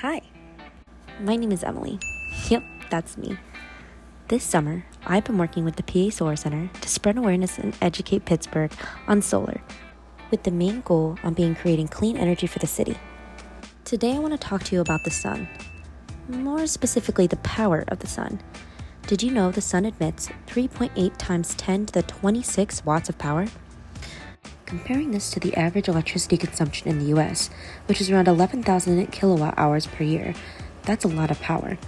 Hi, my name is Emily. Yep, that's me. This summer, I've been working with the PA Solar Center to spread awareness and educate Pittsburgh on solar, with the main goal on creating clean energy for the city. Today I want to talk to you about the sun, more specifically the power of the sun. Did you know the sun emits 3.8 times 10 to the 26 watts of power? Comparing this to the average electricity consumption in the US, which is around 11,000 kilowatt hours per year, that's a lot of power.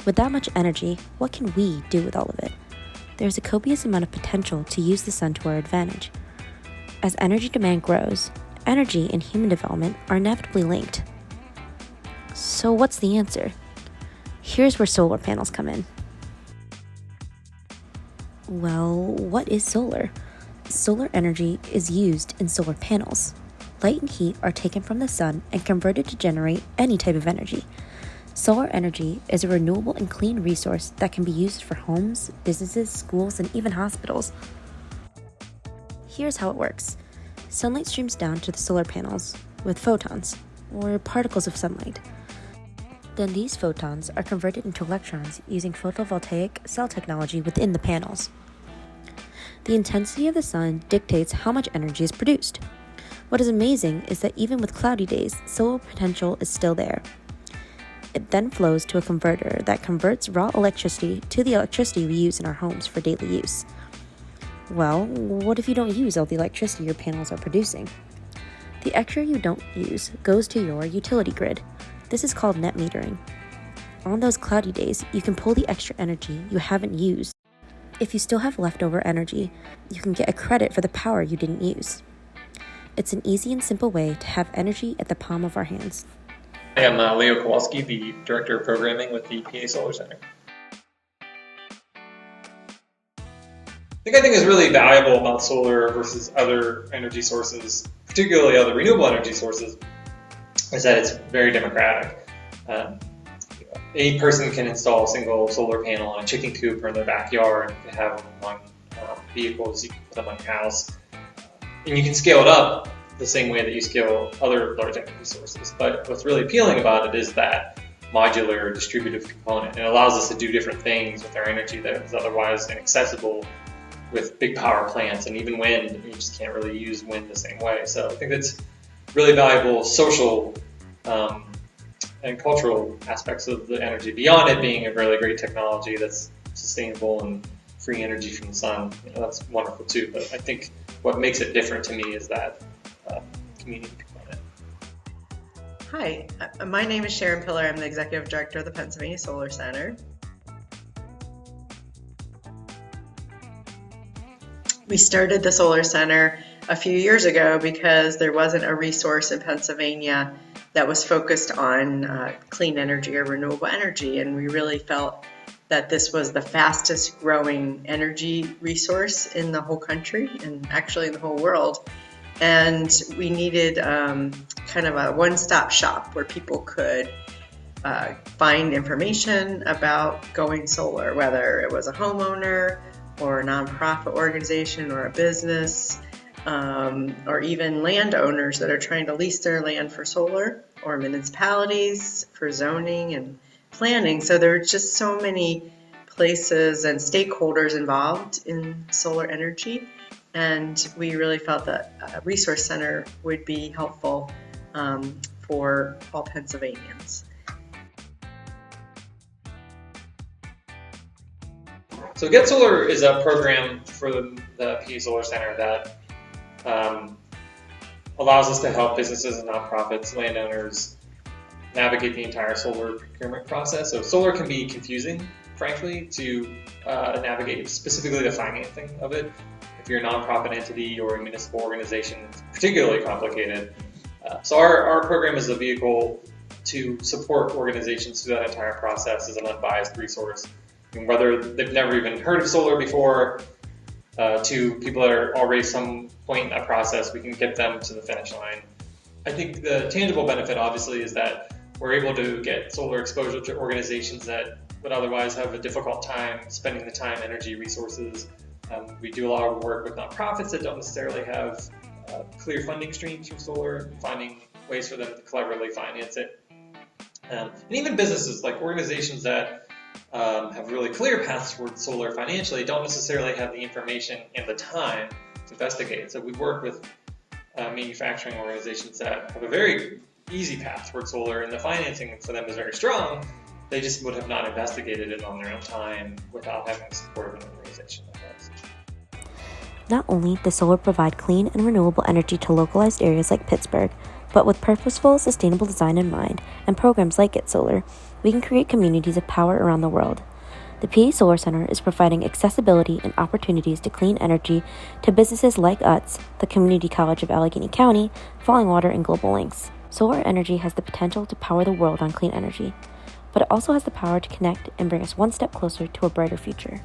With that much energy, what can we do with all of it? There's a copious amount of potential to use the sun to our advantage. As energy demand grows, energy and human development are inevitably linked. So what's the answer? Here's where solar panels come in. Well, what is solar? Solar energy is used in solar panels. Light and heat are taken from the sun and converted to generate any type of energy. Solar energy is a renewable and clean resource that can be used for homes, businesses, schools, and even hospitals. Here's how it works. Sunlight streams down to the solar panels with photons, or particles of sunlight. Then these photons are converted into electrons using photovoltaic cell technology within the panels. The intensity of the sun dictates how much energy is produced. What is amazing is that even with cloudy days, solar potential is still there. It then flows to a converter that converts raw electricity to the electricity we use in our homes for daily use. Well, what if you don't use all the electricity your panels are producing? The extra you don't use goes to your utility grid. This is called net metering. On those cloudy days, you can pull the extra energy you haven't used. If you still have leftover energy, you can get a credit for the power you didn't use. It's an easy and simple way to have energy at the palm of our hands. I am Leo Kowalski, the Director of Programming with the PA Solar Center. The thing I think is really valuable about solar versus other energy sources, particularly other renewable energy sources, is that it's very democratic. A person can install a single solar panel on a chicken coop or in their backyard. You can have them on vehicles, you can put them on your house. And you can scale it up the same way that you scale other large energy sources. But what's really appealing about it is that modular distributive component. It allows us to do different things with our energy that is otherwise inaccessible with big power plants and even wind. You just can't really use wind the same way. So I think that's really valuable social and cultural aspects of the energy, beyond it being a really great technology that's sustainable and free energy from the sun. That's wonderful too, but I think what makes it different to me is that community component. Hi, my name is Sharon Pillar. I'm the Executive Director of the Pennsylvania Solar Center. We started the Solar Center a few years ago because there wasn't a resource in Pennsylvania that was focused on clean energy or renewable energy, and we really felt that this was the fastest growing energy resource in the whole country and actually in the whole world. And we needed kind of a one-stop shop where people could find information about going solar, whether it was a homeowner or a nonprofit organization or a business, or even landowners that are trying to lease their land for solar, or municipalities for zoning and planning. So there are just so many places and stakeholders involved in solar energy, and we really felt that a resource center would be helpful for all Pennsylvanians. So Get Solar is a program for the PA Solar Center that allows us to help businesses and nonprofits, landowners, navigate the entire solar procurement process. So solar can be confusing, frankly, to navigate, specifically the financing of it. If you're a nonprofit entity or a municipal organization, it's particularly complicated. So our program is a vehicle to support organizations through that entire process as an unbiased resource. And whether they've never even heard of solar before, to people that are already some point in that process, we can get them to the finish line. I think the tangible benefit, obviously, is that we're able to get solar exposure to organizations that would otherwise have a difficult time spending the time, energy, resources. We do a lot of work with nonprofits that don't necessarily have clear funding streams from solar, finding ways for them to cleverly finance it. And even businesses, like organizations that have really clear paths towards solar financially, don't necessarily have the information and the time to investigate. So we work with manufacturing organizations that have a very easy path towards solar, and the financing for them is very strong. They just would have not investigated it on their own time without having the support of an organization like ours. Not only does solar provide clean and renewable energy to localized areas like Pittsburgh, but with purposeful, sustainable design in mind and programs like G.E.T Solar, we can create communities of power around the world. The PA Solar Center is providing accessibility and opportunities to clean energy to businesses like UTS, the Community College of Allegheny County, Falling Water, and Global Links. Solar energy has the potential to power the world on clean energy, but it also has the power to connect and bring us one step closer to a brighter future.